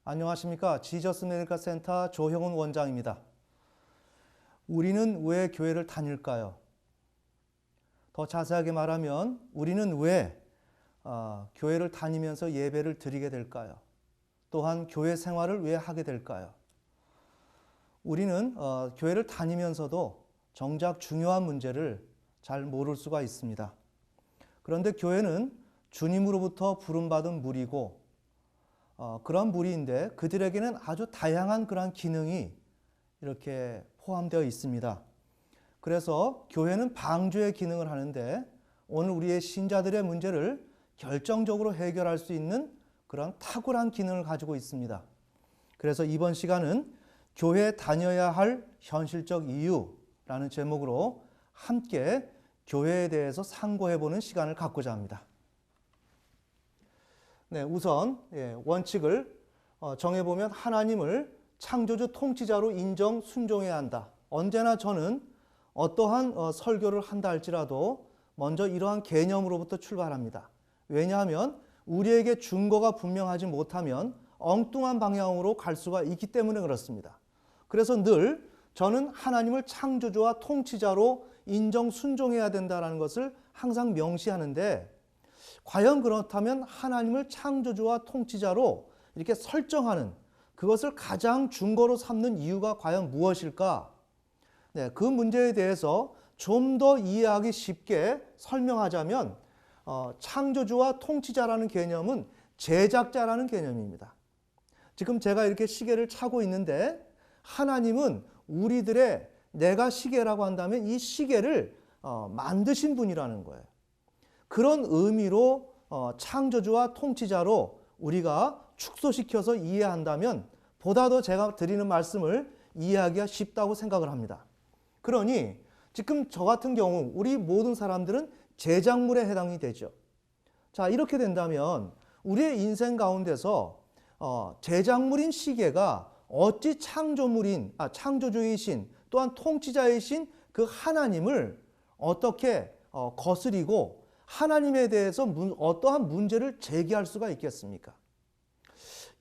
안녕하십니까. 지저스 메디컬 센터 조형훈 원장입니다. 우리는 왜 교회를 다닐까요? 더 자세하게 말하면 우리는 왜 교회를 다니면서 예배를 드리게 될까요? 또한 교회 생활을 왜 하게 될까요? 우리는 교회를 다니면서도 정작 중요한 문제를 잘 모를 수가 있습니다. 그런데 교회는 주님으로부터 부름받은 무리고 그런 무리인데 그들에게는 아주 다양한 그런 기능이 이렇게 포함되어 있습니다. 그래서 교회는 방주의 기능을 하는데 오늘 우리의 신자들의 문제를 결정적으로 해결할 수 있는 그런 탁월한 기능을 가지고 있습니다. 그래서 이번 시간은 교회 다녀야 할 현실적 이유라는 제목으로 함께 교회에 대해서 상고해보는 시간을 갖고자 합니다. 네, 우선 원칙을 정해보면 하나님을 창조주 통치자로 인정 순종해야 한다. 언제나 저는 어떠한 설교를 한다 할지라도 먼저 이러한 개념으로부터 출발합니다. 왜냐하면 우리에게 증거가 분명하지 못하면 엉뚱한 방향으로 갈 수가 있기 때문에 그렇습니다. 그래서 늘 저는 하나님을 창조주와 통치자로 인정 순종해야 된다는 것을 항상 명시하는데 과연 그렇다면 하나님을 창조주와 통치자로 이렇게 설정하는 그것을 가장 중거로 삼는 이유가 과연 무엇일까? 네, 그 문제에 대해서 좀 더 이해하기 쉽게 설명하자면 창조주와 통치자라는 개념은 제작자라는 개념입니다. 지금 제가 이렇게 시계를 차고 있는데 하나님은 우리들의 내가 시계라고 한다면 이 시계를 만드신 분이라는 거예요. 그런 의미로 창조주와 통치자로 우리가 축소시켜서 이해한다면 보다 더 제가 드리는 말씀을 이해하기가 쉽다고 생각을 합니다. 그러니 지금 저 같은 경우 우리 모든 사람들은 제작물에 해당이 되죠. 자, 이렇게 된다면 우리의 인생 가운데서 제작물인 시계가 어찌 창조주이신 또한 통치자이신 그 하나님을 어떻게 거스리고 하나님에 대해서 어떠한 문제를 제기할 수가 있겠습니까?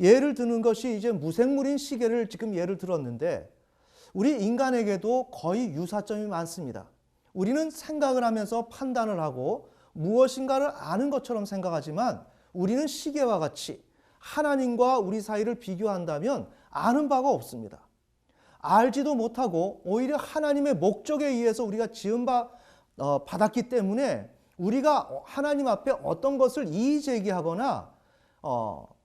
예를 드는 것이 이제 무생물인 시계를 지금 예를 들었는데 우리 인간에게도 거의 유사점이 많습니다. 우리는 생각을 하면서 판단을 하고 무엇인가를 아는 것처럼 생각하지만 우리는 시계와 같이 하나님과 우리 사이를 비교한다면 아는 바가 없습니다. 알지도 못하고 오히려 하나님의 목적에 의해서 우리가 받았기 때문에 우리가 하나님 앞에 어떤 것을 이의 제기하거나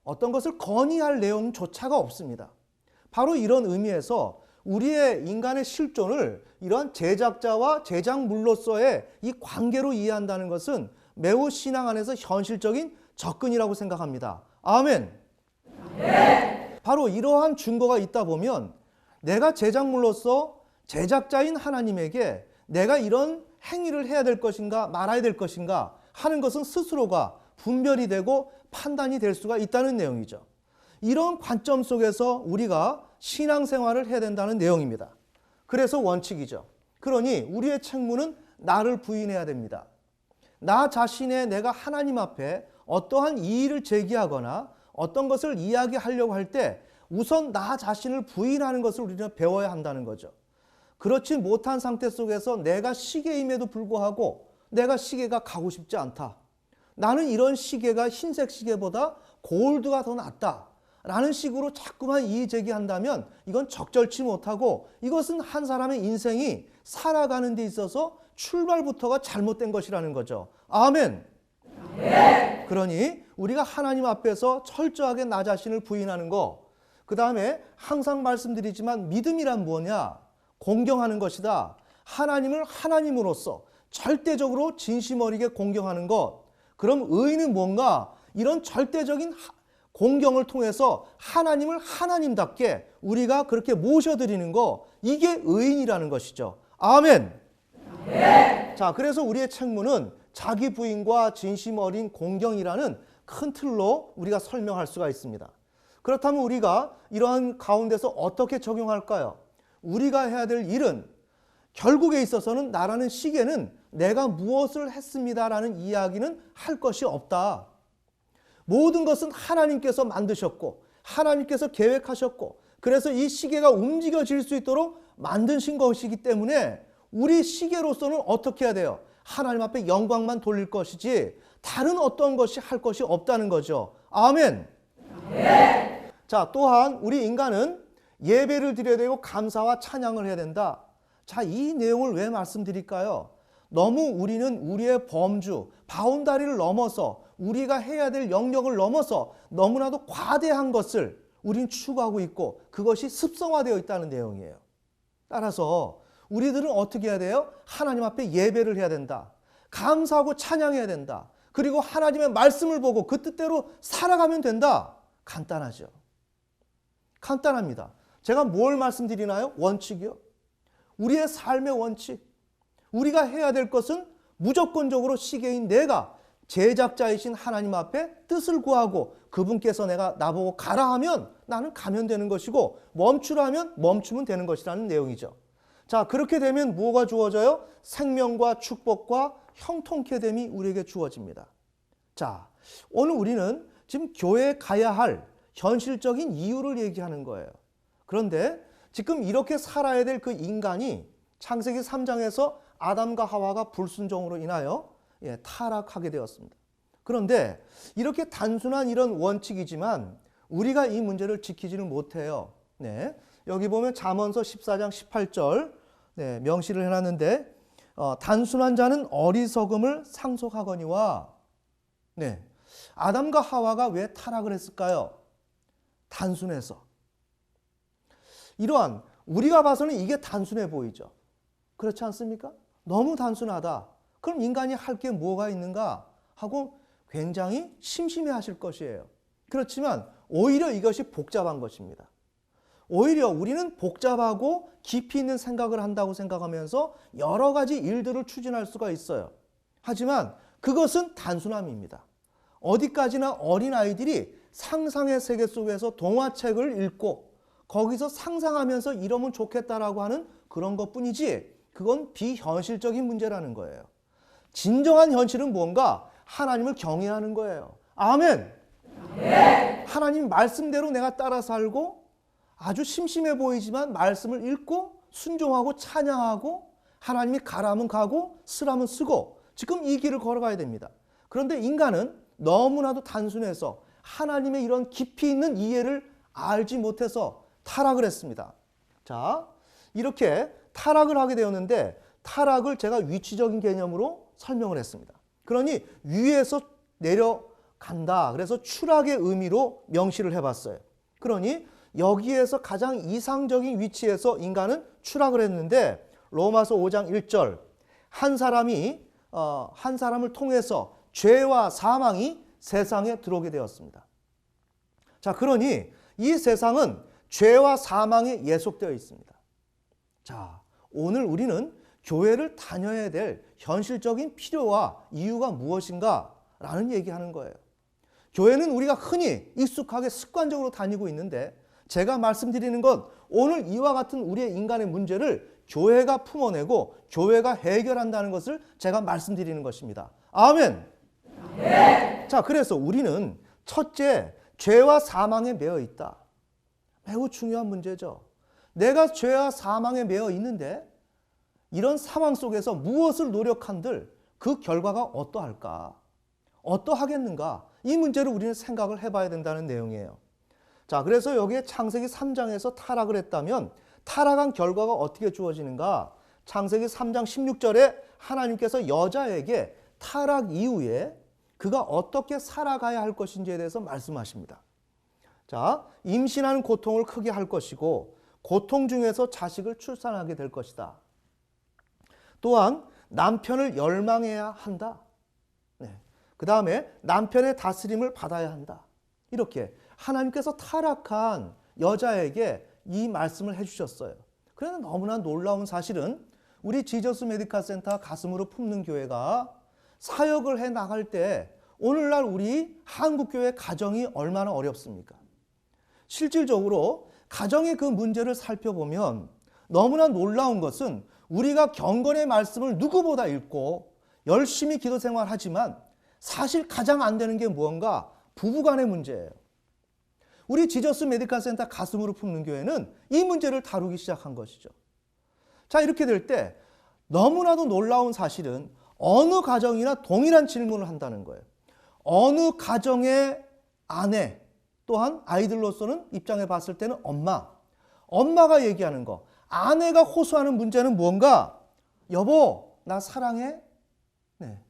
어떤 것을 건의할 내용조차가 없습니다. 바로 이런 의미에서 우리의 인간의 실존을 이런 제작자와 제작물로서의 이 관계로 이해한다는 것은 매우 신앙 안에서 현실적인 접근이라고 생각합니다. 아멘. 네. 바로 이러한 증거가 있다 보면 내가 제작물로서 제작자인 하나님에게 내가 이런 행위를 해야 될 것인가 말아야 될 것인가 하는 것은 스스로가 분별이 되고 판단이 될 수가 있다는 내용이죠. 이런 관점 속에서 우리가 신앙생활을 해야 된다는 내용입니다. 그래서 원칙이죠. 그러니 우리의 책무는 나를 부인해야 됩니다. 나 자신의 내가 하나님 앞에 어떠한 이의를 제기하거나 어떤 것을 이야기하려고 할 때 우선 나 자신을 부인하는 것을 우리는 배워야 한다는 거죠. 그렇지 못한 상태 속에서 내가 시계임에도 불구하고 내가 시계가 가고 싶지 않다. 나는 이런 시계가 흰색 시계보다 골드가 더 낫다. 라는 식으로 자꾸만 이의 제기한다면 이건 적절치 못하고 이것은 한 사람의 인생이 살아가는 데 있어서 출발부터가 잘못된 것이라는 거죠. 아멘. 네. 그러니 우리가 하나님 앞에서 철저하게 나 자신을 부인하는 거, 그 다음에 항상 말씀드리지만 믿음이란 뭐냐? 공경하는 것이다. 하나님을 하나님으로서 절대적으로 진심 어리게 공경하는 것. 그럼 의인은 뭔가? 이런 절대적인 공경을 통해서 하나님을 하나님답게 우리가 그렇게 모셔드리는 거, 이게 의인이라는 것이죠. 아멘. 네. 자, 그래서 우리의 책무는 자기 부인과 진심 어린 공경이라는 큰 틀로 우리가 설명할 수가 있습니다. 그렇다면 우리가 이러한 가운데서 어떻게 적용할까요? 우리가 해야 될 일은 결국에 있어서는 나라는 시계는 내가 무엇을 했습니다라는 이야기는 할 것이 없다. 모든 것은 하나님께서 만드셨고 하나님께서 계획하셨고 그래서 이 시계가 움직여질 수 있도록 만드신 것이기 때문에 우리 시계로서는 어떻게 해야 돼요? 하나님 앞에 영광만 돌릴 것이지 다른 어떤 것이 할 것이 없다는 거죠. 아멘. 네. 자, 또한 우리 인간은 예배를 드려야 되고 감사와 찬양을 해야 된다. 자, 이 내용을 왜 말씀드릴까요? 너무 우리는 우리의 범주, 바운다리를 넘어서 우리가 해야 될 영역을 넘어서 너무나도 과대한 것을 우린 추구하고 있고 그것이 습성화되어 있다는 내용이에요. 따라서 우리들은 어떻게 해야 돼요? 하나님 앞에 예배를 해야 된다. 감사하고 찬양해야 된다. 그리고 하나님의 말씀을 보고 그 뜻대로 살아가면 된다. 간단하죠. 간단합니다. 제가 뭘 말씀드리나요? 원칙이요. 우리의 삶의 원칙. 우리가 해야 될 것은 무조건적으로 시계인 내가 제작자이신 하나님 앞에 뜻을 구하고 그분께서 내가 나보고 가라 하면 나는 가면 되는 것이고 멈추라 하면 멈추면 되는 것이라는 내용이죠. 자, 그렇게 되면 뭐가 주어져요? 생명과 축복과 형통케 됨이 우리에게 주어집니다. 자, 오늘 우리는 지금 교회에 가야 할 현실적인 이유를 얘기하는 거예요. 그런데 지금 이렇게 살아야 될 그 인간이 창세기 3장에서 아담과 하와가 불순종으로 인하여 타락하게 되었습니다. 그런데 이렇게 단순한 이런 원칙이지만 우리가 이 문제를 지키지는 못해요. 네, 여기 보면 잠언서 14장 18절 명시를 해놨는데 단순한 자는 어리석음을 상속하거니와 아담과 하와가 왜 타락을 했을까요? 단순해서. 이러한 우리가 봐서는 이게 단순해 보이죠. 그렇지 않습니까? 너무 단순하다. 그럼 인간이 할 게 뭐가 있는가 하고 굉장히 심심해 하실 것이에요. 그렇지만 오히려 이것이 복잡한 것입니다. 오히려 우리는 복잡하고 깊이 있는 생각을 한다고 생각하면서 여러 가지 일들을 추진할 수가 있어요. 하지만 그것은 단순함입니다. 어디까지나 어린아이들이 상상의 세계 속에서 동화책을 읽고 거기서 상상하면서 이러면 좋겠다라고 하는 그런 것뿐이지 그건 비현실적인 문제라는 거예요. 진정한 현실은 뭔가 하나님을 경외하는 거예요. 아멘. 네. 하나님 말씀대로 내가 따라 살고 아주 심심해 보이지만 말씀을 읽고 순종하고 찬양하고 하나님이 가라면 가고 쓰라면 쓰고 지금 이 길을 걸어가야 됩니다. 그런데 인간은 너무나도 단순해서 하나님의 이런 깊이 있는 이해를 알지 못해서 타락을 했습니다. 자, 이렇게 타락을 하게 되었는데 타락을 제가 위치적인 개념으로 설명을 했습니다. 그러니 위에서 내려간다. 그래서 추락의 의미로 명시를 해봤어요. 그러니 여기에서 가장 이상적인 위치에서 인간은 추락을 했는데 로마서 5장 1절 한 사람을 통해서 죄와 사망이 세상에 들어오게 되었습니다. 자, 그러니 이 세상은 죄와 사망에 예속되어 있습니다. 자, 오늘 우리는 교회를 다녀야 될 현실적인 필요와 이유가 무엇인가 라는 얘기하는 거예요. 교회는 우리가 흔히 익숙하게 습관적으로 다니고 있는데 제가 말씀드리는 건 오늘 이와 같은 우리의 인간의 문제를 교회가 품어내고 교회가 해결한다는 것을 제가 말씀드리는 것입니다. 아멘. 네. 자, 그래서 우리는 첫째, 죄와 사망에 매여 있다. 매우 중요한 문제죠. 내가 죄와 사망에 매여 있는데 이런 상황 속에서 무엇을 노력한들 그 결과가 어떠할까? 어떠하겠는가? 이 문제를 우리는 생각을 해봐야 된다는 내용이에요. 자, 그래서 여기에 창세기 3장에서 타락을 했다면 타락한 결과가 어떻게 주어지는가? 창세기 3장 16절에 하나님께서 여자에게 타락 이후에 그가 어떻게 살아가야 할 것인지에 대해서 말씀하십니다. 자, 임신하는 고통을 크게 할 것이고 고통 중에서 자식을 출산하게 될 것이다. 또한 남편을 열망해야 한다. 그 다음에 남편의 다스림을 받아야 한다. 이렇게 하나님께서 타락한 여자에게 이 말씀을 해주셨어요. 그런데 너무나 놀라운 사실은 우리 지저스 메디컬 센터 가슴으로 품는 교회가 사역을 해 나갈 때 오늘날 우리 한국교회 가정이 얼마나 어렵습니까? 실질적으로 가정의 그 문제를 살펴보면 너무나 놀라운 것은 우리가 경건의 말씀을 누구보다 읽고 열심히 기도 생활하지만 사실 가장 안 되는 게 무언가 부부간의 문제예요. 우리 지저스 메디컬 센터 가슴으로 품는 교회는 이 문제를 다루기 시작한 것이죠. 자, 이렇게 될 때 너무나도 놀라운 사실은 어느 가정이나 동일한 질문을 한다는 거예요. 어느 가정의 아내 또한 아이들로서는 입장에 봤을 때는 엄마가 얘기하는 거, 아내가 호소하는 문제는 뭔가? 여보, 나 사랑해? 네.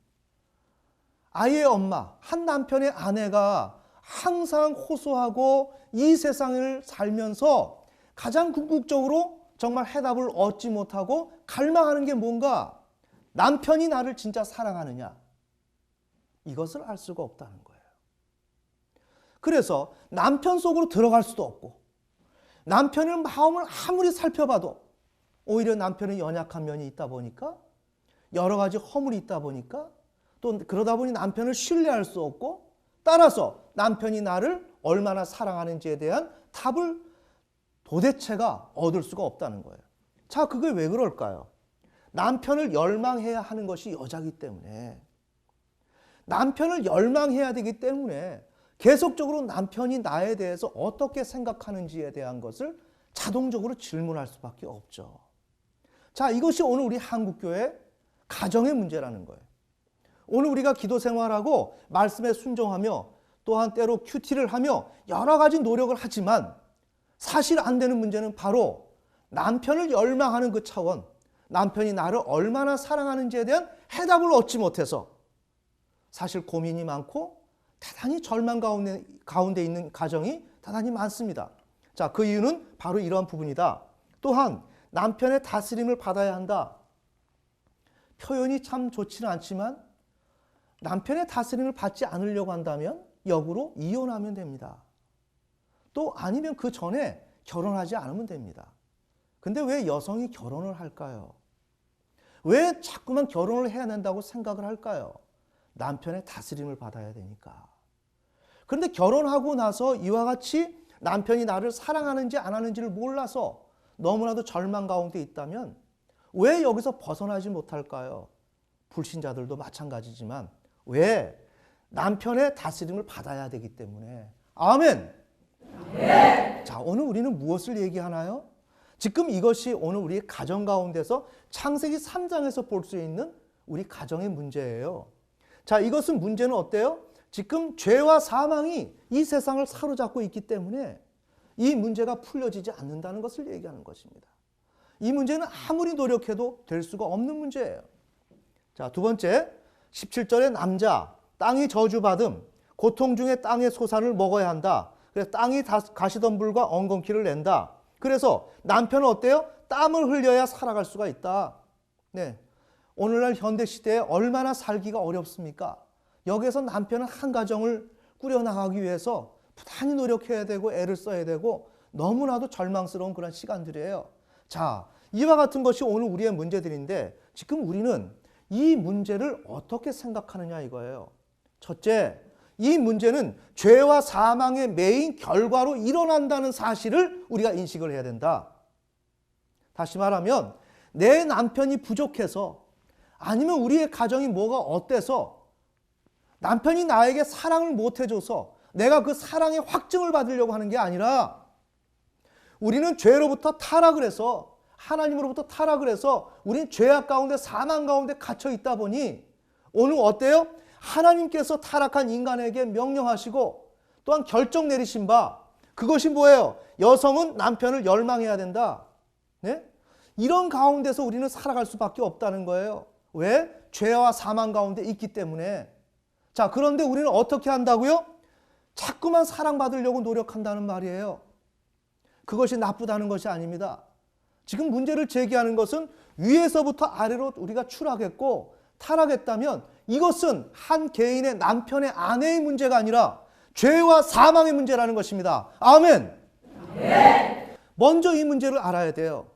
아이의 엄마, 한 남편의 아내가 항상 호소하고 이 세상을 살면서 가장 궁극적으로 정말 해답을 얻지 못하고 갈망하는 게 뭔가? 남편이 나를 진짜 사랑하느냐? 이것을 알 수가 없다는 거예요. 그래서 남편 속으로 들어갈 수도 없고 남편의 마음을 아무리 살펴봐도 오히려 남편의 연약한 면이 있다 보니까 여러 가지 허물이 있다 보니까 또 그러다 보니 남편을 신뢰할 수 없고 따라서 남편이 나를 얼마나 사랑하는지에 대한 답을 도대체가 얻을 수가 없다는 거예요. 자, 그게 왜 그럴까요? 남편을 열망해야 하는 것이 여자이기 때문에 남편을 열망해야 되기 때문에 계속적으로 남편이 나에 대해서 어떻게 생각하는지에 대한 것을 자동적으로 질문할 수밖에 없죠. 자, 이것이 오늘 우리 한국교회 가정의 문제라는 거예요. 오늘 우리가 기도 생활하고 말씀에 순종하며 또한 때로 큐티를 하며 여러 가지 노력을 하지만 사실 안 되는 문제는 바로 남편을 열망하는 그 차원, 남편이 나를 얼마나 사랑하는지에 대한 해답을 얻지 못해서 사실 고민이 많고 대단히 절망 가운데 있는 가정이 대단히 많습니다. 자, 그 이유는 바로 이러한 부분이다. 또한 남편의 다스림을 받아야 한다. 표현이 참 좋지는 않지만 남편의 다스림을 받지 않으려고 한다면 역으로 이혼하면 됩니다. 또 아니면 그 전에 결혼하지 않으면 됩니다. 근데 왜 여성이 결혼을 할까요? 왜 자꾸만 결혼을 해야 된다고 생각을 할까요? 남편의 다스림을 받아야 되니까. 그런데 결혼하고 나서 이와 같이 남편이 나를 사랑하는지 안 하는지를 몰라서 너무나도 절망 가운데 있다면 왜 여기서 벗어나지 못할까요? 불신자들도 마찬가지지만 왜? 남편의 다스림을 받아야 되기 때문에. 아멘. 네. 자, 오늘 우리는 무엇을 얘기하나요? 지금 이것이 오늘 우리의 가정 가운데서 창세기 3장에서 볼 수 있는 우리 가정의 문제예요. 자, 이것은 문제는 어때요? 지금 죄와 사망이 이 세상을 사로잡고 있기 때문에 이 문제가 풀려지지 않는다는 것을 얘기하는 것입니다. 이 문제는 아무리 노력해도 될 수가 없는 문제예요. 자, 두 번째, 17절에 남자, 땅이 저주받음, 고통 중에 땅의 소산을 먹어야 한다. 그래서 땅이 가시덤불과 엉겅퀴를 낸다. 그래서 남편은 어때요? 땀을 흘려야 살아갈 수가 있다. 네. 오늘날 현대시대에 얼마나 살기가 어렵습니까? 여기에서 남편은 한 가정을 꾸려나가기 위해서 부단히 노력해야 되고 애를 써야 되고 너무나도 절망스러운 그런 시간들이에요. 자, 이와 같은 것이 오늘 우리의 문제들인데 지금 우리는 이 문제를 어떻게 생각하느냐 이거예요. 첫째, 이 문제는 죄와 사망의 메인 결과로 일어난다는 사실을 우리가 인식을 해야 된다. 다시 말하면 내 남편이 부족해서 아니면 우리의 가정이 뭐가 어때서 남편이 나에게 사랑을 못 해줘서 내가 그 사랑의 확증을 받으려고 하는 게 아니라 우리는 죄로부터 타락을 해서 하나님으로부터 타락을 해서 우리는 죄악 가운데 사망 가운데 갇혀 있다 보니 오늘 어때요? 하나님께서 타락한 인간에게 명령하시고 또한 결정 내리신 바 그것이 뭐예요? 여성은 남편을 열망해야 된다. 네? 이런 가운데서 우리는 살아갈 수밖에 없다는 거예요. 왜? 죄와 사망 가운데 있기 때문에. 자, 그런데 우리는 어떻게 한다고요? 자꾸만 사랑받으려고 노력한다는 말이에요. 그것이 나쁘다는 것이 아닙니다. 지금 문제를 제기하는 것은 위에서부터 아래로 우리가 추락했고 타락했다면 이것은 한 개인의 남편의 아내의 문제가 아니라 죄와 사망의 문제라는 것입니다. 아멘. 네. 먼저 이 문제를 알아야 돼요.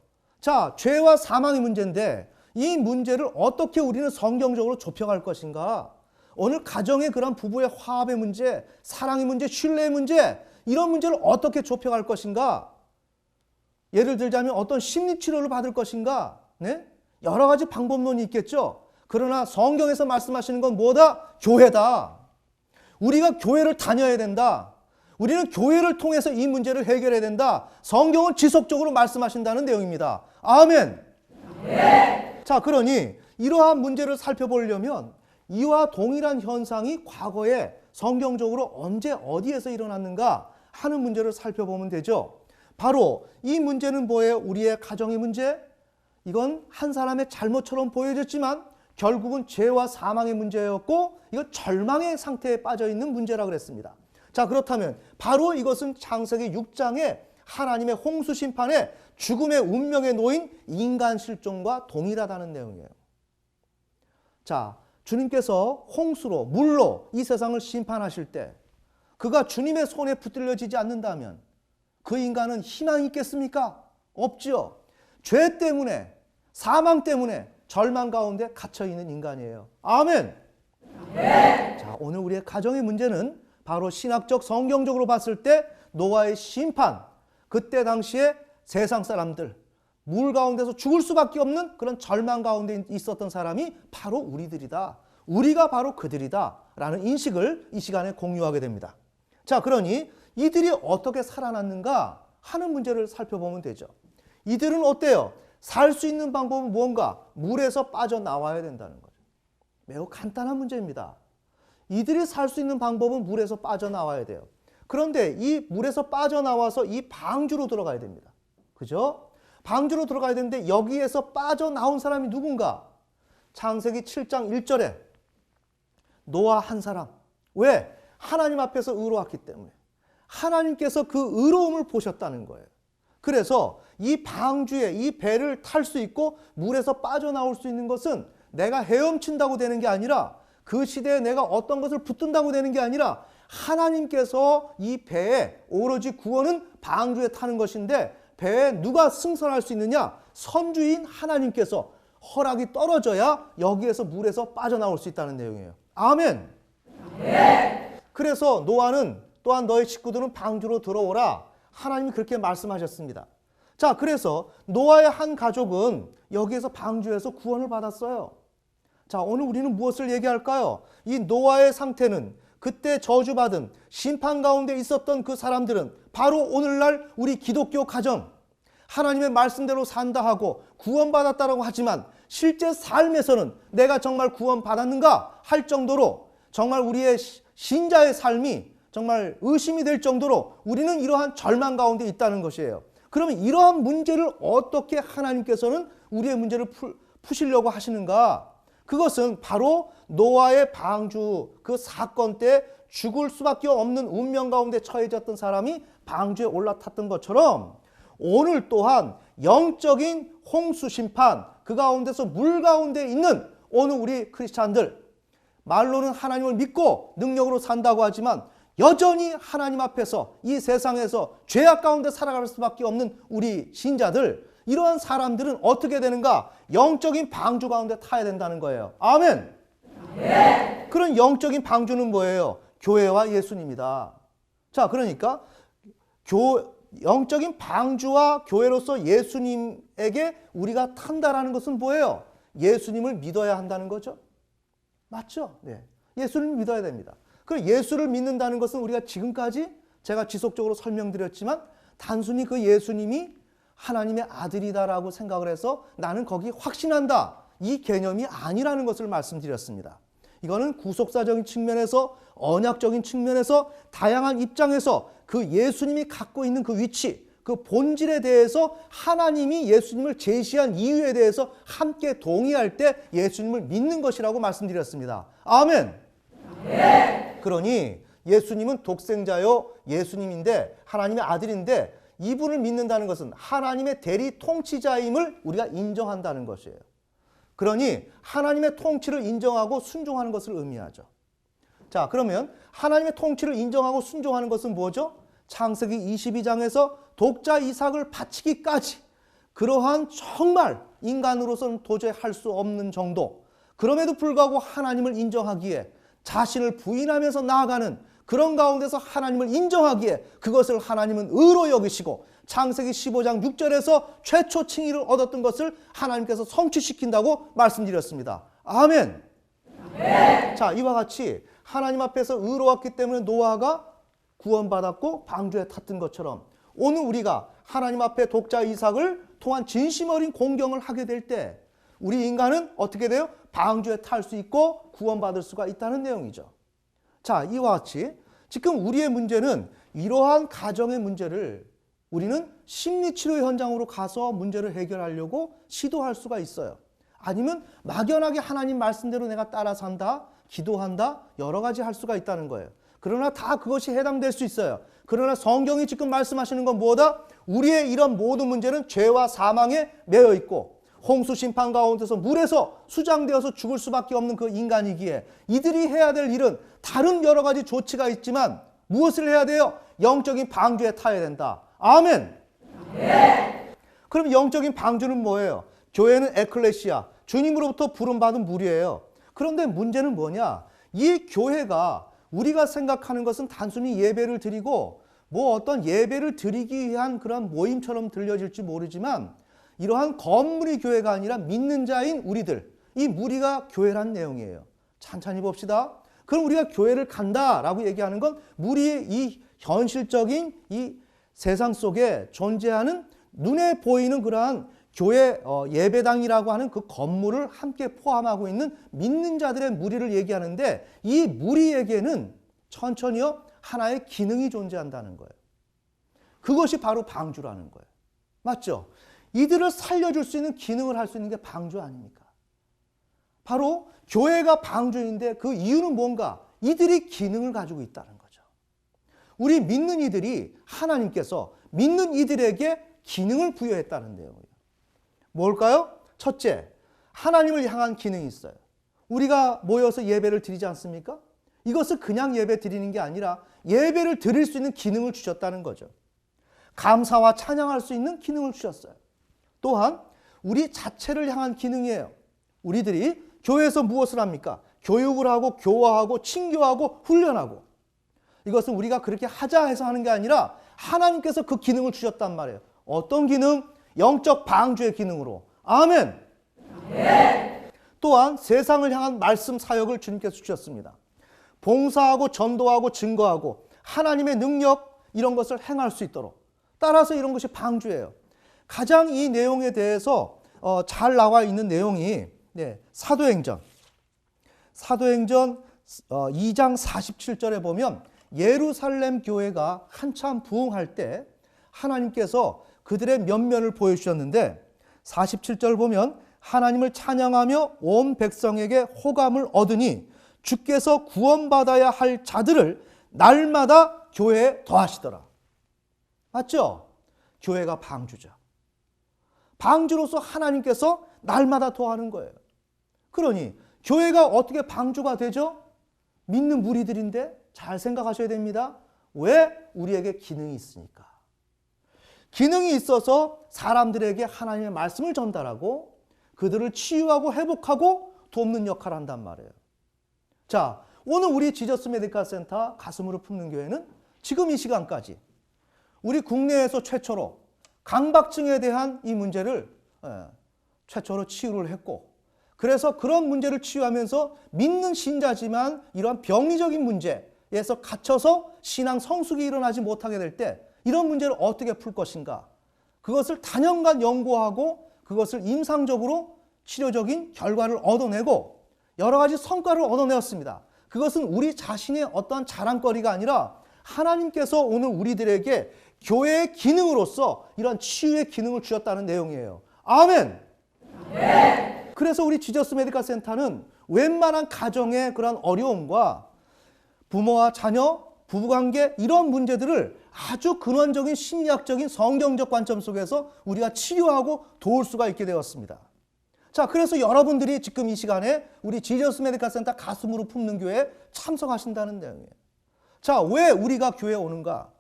자, 죄와 사망의 문제인데 이 문제를 어떻게 우리는 성경적으로 좁혀갈 것인가? 오늘 가정의 그런 부부의 화합의 문제, 사랑의 문제, 신뢰의 문제 이런 문제를 어떻게 좁혀갈 것인가? 예를 들자면 어떤 심리치료를 받을 것인가? 네? 여러 가지 방법론이 있겠죠. 그러나 성경에서 말씀하시는 건 뭐다? 교회다. 우리가 교회를 다녀야 된다. 우리는 교회를 통해서 이 문제를 해결해야 된다. 성경은 지속적으로 말씀하신다는 내용입니다. 아멘. 네. 자, 그러니 이러한 문제를 살펴보려면 이와 동일한 현상이 과거에 성경적으로 언제 어디에서 일어났는가 하는 문제를 살펴보면 되죠. 바로 이 문제는 뭐예요? 우리의 가정의 문제? 이건 한 사람의 잘못처럼 보여졌지만 결국은 죄와 사망의 문제였고 이건 절망의 상태에 빠져 있는 문제라 그랬습니다. 자, 그렇다면 바로 이것은 창세기 6장에 하나님의 홍수 심판에 죽음의 운명에 놓인 인간 실종과 동일하다는 내용이에요. 자, 주님께서 홍수로 물로 이 세상을 심판하실 때 그가 주님의 손에 붙들려지지 않는다면 그 인간은 희망이 있겠습니까? 없죠. 죄 때문에, 사망 때문에 절망 가운데 갇혀있는 인간이에요. 아멘. 네. 자, 오늘 우리의 가정의 문제는 바로 신학적 성경적으로 봤을 때 노아의 심판, 그때 당시에 세상 사람들, 물 가운데서 죽을 수밖에 없는 그런 절망 가운데 있었던 사람이 바로 우리들이다. 우리가 바로 그들이다 라는 인식을 이 시간에 공유하게 됩니다. 자, 그러니 이들이 어떻게 살아났는가 하는 문제를 살펴보면 되죠. 이들은 어때요? 살 수 있는 방법은 무언가? 물에서 빠져나와야 된다는 거죠. 매우 간단한 문제입니다. 이들이 살 수 있는 방법은 물에서 빠져나와야 돼요. 그런데 이 물에서 빠져나와서 이 방주로 들어가야 됩니다. 그죠? 방주로 들어가야 되는데 여기에서 빠져나온 사람이 누군가? 창세기 7장 1절에 노아 한 사람. 왜? 하나님 앞에서 의로웠기 때문에. 하나님께서 그 의로움을 보셨다는 거예요. 그래서 이 방주에 이 배를 탈 수 있고 물에서 빠져나올 수 있는 것은 내가 헤엄친다고 되는 게 아니라 그 시대에 내가 어떤 것을 붙든다고 되는 게 아니라 하나님께서 이 배에 오로지 구원은 방주에 타는 것인데 배에 누가 승선할 수 있느냐? 선주인 하나님께서 허락이 떨어져야 여기에서 물에서 빠져나올 수 있다는 내용이에요. 아멘. 네. 그래서 노아는 또한 너희 식구들은 방주로 들어오라. 하나님이 그렇게 말씀하셨습니다. 자, 그래서 노아의 한 가족은 여기에서 방주에서 구원을 받았어요. 자, 오늘 우리는 무엇을 얘기할까요? 이 노아의 상태는 그때 저주받은 심판 가운데 있었던 그 사람들은 바로 오늘날 우리 기독교 가정, 하나님의 말씀대로 산다 하고 구원받았다라고 하지만 실제 삶에서는 내가 정말 구원받았는가 할 정도로 정말 우리의 신자의 삶이 정말 의심이 될 정도로 우리는 이러한 절망 가운데 있다는 것이에요. 그러면 이러한 문제를 어떻게 하나님께서는 우리의 문제를 푸시려고 하시는가? 그것은 바로 노아의 방주 그 사건 때 죽을 수밖에 없는 운명 가운데 처해졌던 사람이 방주에 올라탔던 것처럼 오늘 또한 영적인 홍수 심판 그 가운데서 물 가운데 있는 오늘 우리 크리스찬들 말로는 하나님을 믿고 능력으로 산다고 하지만 여전히 하나님 앞에서 이 세상에서 죄악 가운데 살아갈 수밖에 없는 우리 신자들 이러한 사람들은 어떻게 되는가? 영적인 방주 가운데 타야 된다는 거예요. 아멘. 네. 그런 영적인 방주는 뭐예요? 교회와 예수님이다. 자, 그러니까 영적인 방주와 교회로서 예수님에게 우리가 탄다라는 것은 뭐예요? 예수님을 믿어야 한다는 거죠. 맞죠? 네. 예수님을 믿어야 됩니다. 그리고 예수를 믿는다는 것은 우리가 지금까지 제가 지속적으로 설명드렸지만 단순히 그 예수님이 하나님의 아들이다라고 생각을 해서 나는 거기 확신한다. 이 개념이 아니라는 것을 말씀드렸습니다. 이거는 구속사적인 측면에서 언약적인 측면에서 다양한 입장에서 그 예수님이 갖고 있는 그 위치, 그 본질에 대해서 하나님이 예수님을 제시한 이유에 대해서 함께 동의할 때 예수님을 믿는 것이라고 말씀드렸습니다. 아멘. 네. 그러니 예수님은 독생자요 예수님인데 하나님의 아들인데 이분을 믿는다는 것은 하나님의 대리 통치자임을 우리가 인정한다는 것이에요. 그러니 하나님의 통치를 인정하고 순종하는 것을 의미하죠. 자, 그러면 하나님의 통치를 인정하고 순종하는 것은 뭐죠? 창세기 22장에서 독자 이삭을 바치기까지 그러한 정말 인간으로서는 도저히 할 수 없는 정도, 그럼에도 불구하고 하나님을 인정하기에 자신을 부인하면서 나아가는 그런 가운데서 하나님을 인정하기에 그것을 하나님은 의로 여기시고 창세기 15장 6절에서 최초 칭의를 얻었던 것을 하나님께서 성취시킨다고 말씀드렸습니다. 아멘. 네. 자, 이와 같이 하나님 앞에서 의로웠기 때문에 노아가 구원받았고 방주에 탔던 것처럼 오늘 우리가 하나님 앞에 독자 이삭을 통한 진심 어린 공경을 하게 될 때 우리 인간은 어떻게 돼요? 방주에 탈 수 있고 구원받을 수가 있다는 내용이죠. 자, 이와 같이 지금 우리의 문제는 이러한 가정의 문제를 우리는 심리치료 현장으로 가서 문제를 해결하려고 시도할 수가 있어요. 아니면 막연하게 하나님 말씀대로 내가 따라 산다, 기도한다, 여러 가지 할 수가 있다는 거예요. 그러나 다 그것이 해당될 수 있어요. 그러나 성경이 지금 말씀하시는 건 뭐다? 우리의 이런 모든 문제는 죄와 사망에 매여 있고 홍수 심판 가운데서 물에서 수장되어서 죽을 수밖에 없는 그 인간이기에 이들이 해야 될 일은 다른 여러 가지 조치가 있지만 무엇을 해야 돼요? 영적인 방주에 타야 된다. 아멘. 네. 그럼 영적인 방주는 뭐예요? 교회는 에클레시아, 주님으로부터 부름받은 무리예요. 그런데 문제는 뭐냐? 이 교회가 우리가 생각하는 것은 단순히 예배를 드리고 뭐 어떤 예배를 드리기 위한 그런 모임처럼 들려질지 모르지만 이러한 건물이 교회가 아니라 믿는 자인 우리들, 이 무리가 교회란 내용이에요. 찬찬히 봅시다. 그럼 우리가 교회를 간다라고 얘기하는 건 무리의 이 현실적인 이 세상 속에 존재하는 눈에 보이는 그러한 교회 예배당이라고 하는 그 건물을 함께 포함하고 있는 믿는 자들의 무리를 얘기하는데 이 무리에게는 천천히요 하나의 기능이 존재한다는 거예요. 그것이 바로 방주라는 거예요. 맞죠? 이들을 살려줄 수 있는 기능을 할 수 있는 게 방주 아닙니까? 바로 교회가 방주인데 그 이유는 뭔가? 이들이 기능을 가지고 있다는 거죠. 우리 믿는 이들이 하나님께서 믿는 이들에게 기능을 부여했다는 내용이에요. 뭘까요? 첫째, 하나님을 향한 기능이 있어요. 우리가 모여서 예배를 드리지 않습니까? 이것을 그냥 예배 드리는 게 아니라 예배를 드릴 수 있는 기능을 주셨다는 거죠. 감사와 찬양할 수 있는 기능을 주셨어요. 또한 우리 자체를 향한 기능이에요. 우리들이 교회에서 무엇을 합니까? 교육을 하고 교화하고 친교하고 훈련하고 이것은 우리가 그렇게 하자 해서 하는 게 아니라 하나님께서 그 기능을 주셨단 말이에요. 어떤 기능? 영적 방주의 기능으로. 아멘. 네. 또한 세상을 향한 말씀 사역을 주님께서 주셨습니다. 봉사하고 전도하고 증거하고 하나님의 능력 이런 것을 행할 수 있도록. 따라서 이런 것이 방주예요. 가장 이 내용에 대해서 잘 나와 있는 내용이 사도행전 2장 47절에 보면 예루살렘 교회가 한참 부흥할 때 하나님께서 그들의 면면을 보여주셨는데 47절 보면 하나님을 찬양하며 온 백성에게 호감을 얻으니 주께서 구원받아야 할 자들을 날마다 교회에 더하시더라. 맞죠? 교회가 방주죠. 방주로서 하나님께서 날마다 더하는 거예요. 그러니 교회가 어떻게 방주가 되죠? 믿는 무리들인데 잘 생각하셔야 됩니다. 왜? 우리에게 기능이 있으니까. 기능이 있어서 사람들에게 하나님의 말씀을 전달하고 그들을 치유하고 회복하고 돕는 역할을 한단 말이에요. 자, 오늘 우리 지저스 메디컬 센터 가슴으로 품는 교회는 지금 이 시간까지 우리 국내에서 최초로 강박증에 대한 이 문제를 최초로 치유를 했고 그래서 그런 문제를 치유하면서 믿는 신자지만 이러한 병리적인 문제에서 갇혀서 신앙 성숙이 일어나지 못하게 될 때 이런 문제를 어떻게 풀 것인가 그것을 단연간 연구하고 그것을 임상적으로 치료적인 결과를 얻어내고 여러 가지 성과를 얻어내었습니다. 그것은 우리 자신의 어떠한 자랑거리가 아니라 하나님께서 오늘 우리들에게 교회의 기능으로서 이런 치유의 기능을 주셨다는 내용이에요. 아멘. 네. 그래서 우리 지저스 메디컬 센터는 웬만한 가정의 그런 어려움과 부모와 자녀, 부부관계 이런 문제들을 아주 근원적인 심리학적인 성경적 관점 속에서 우리가 치료하고 도울 수가 있게 되었습니다. 자, 그래서 여러분들이 지금 이 시간에 우리 지저스 메디컬 센터 가슴으로 품는 교회에 참석하신다는 내용이에요. 자, 왜 우리가 교회에 오는가?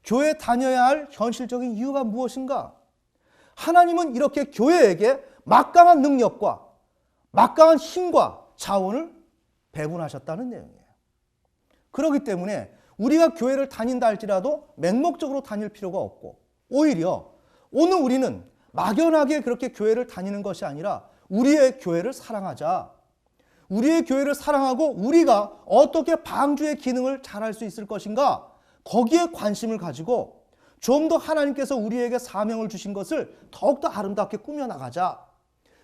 교회에 다녀야 할 현실적인 이유가 무엇인가? 하나님은 이렇게 교회에게 막강한 능력과 막강한 힘과 자원을 배분하셨다는 내용이에요. 그렇기 때문에 우리가 교회를 다닌다 할지라도 맹목적으로 다닐 필요가 없고 오히려 오늘 우리는 막연하게 그렇게 교회를 다니는 것이 아니라 우리의 교회를 사랑하자. 우리의 교회를 사랑하고 우리가 어떻게 방주의 기능을 잘할 수 있을 것인가? 거기에 관심을 가지고 좀 더 하나님께서 우리에게 사명을 주신 것을 더욱더 아름답게 꾸며나가자.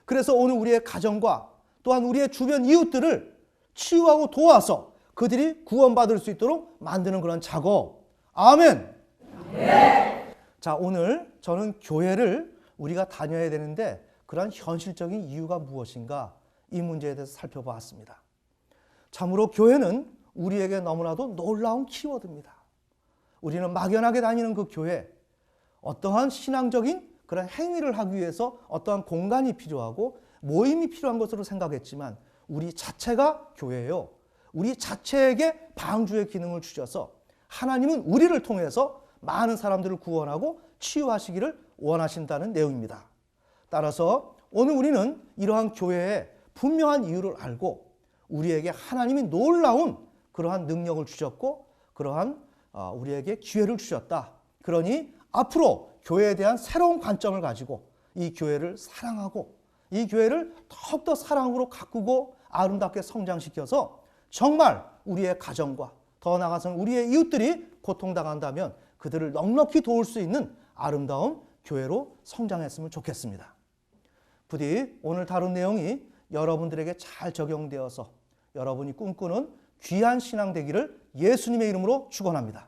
그래서 오늘 우리의 가정과 또한 우리의 주변 이웃들을 치유하고 도와서 그들이 구원받을 수 있도록 만드는 그런 작업. 아멘. 네. 자, 오늘 저는 교회를 우리가 다녀야 되는데 그런 현실적인 이유가 무엇인가, 이 문제에 대해서 살펴보았습니다. 참으로 교회는 우리에게 너무나도 놀라운 키워드입니다. 우리는 막연하게 다니는 그 교회, 어떠한 신앙적인 그런 행위를 하기 위해서 어떠한 공간이 필요하고 모임이 필요한 것으로 생각했지만 우리 자체가 교회예요. 우리 자체에게 방주의 기능을 주셔서 하나님은 우리를 통해서 많은 사람들을 구원하고 치유하시기를 원하신다는 내용입니다. 따라서 오늘 우리는 이러한 교회의 분명한 이유를 알고 우리에게 하나님이 놀라운 그러한 능력을 주셨고 그러한 우리에게 기회를 주셨다. 그러니 앞으로 교회에 대한 새로운 관점을 가지고 이 교회를 사랑하고 이 교회를 더욱더 사랑으로 가꾸고 아름답게 성장시켜서 정말 우리의 가정과 더 나아가서는 우리의 이웃들이 고통당한다면 그들을 넉넉히 도울 수 있는 아름다운 교회로 성장했으면 좋겠습니다. 부디 오늘 다룬 내용이 여러분들에게 잘 적용되어서 여러분이 꿈꾸는 귀한 신앙 되기를 예수님의 이름으로 축원합니다.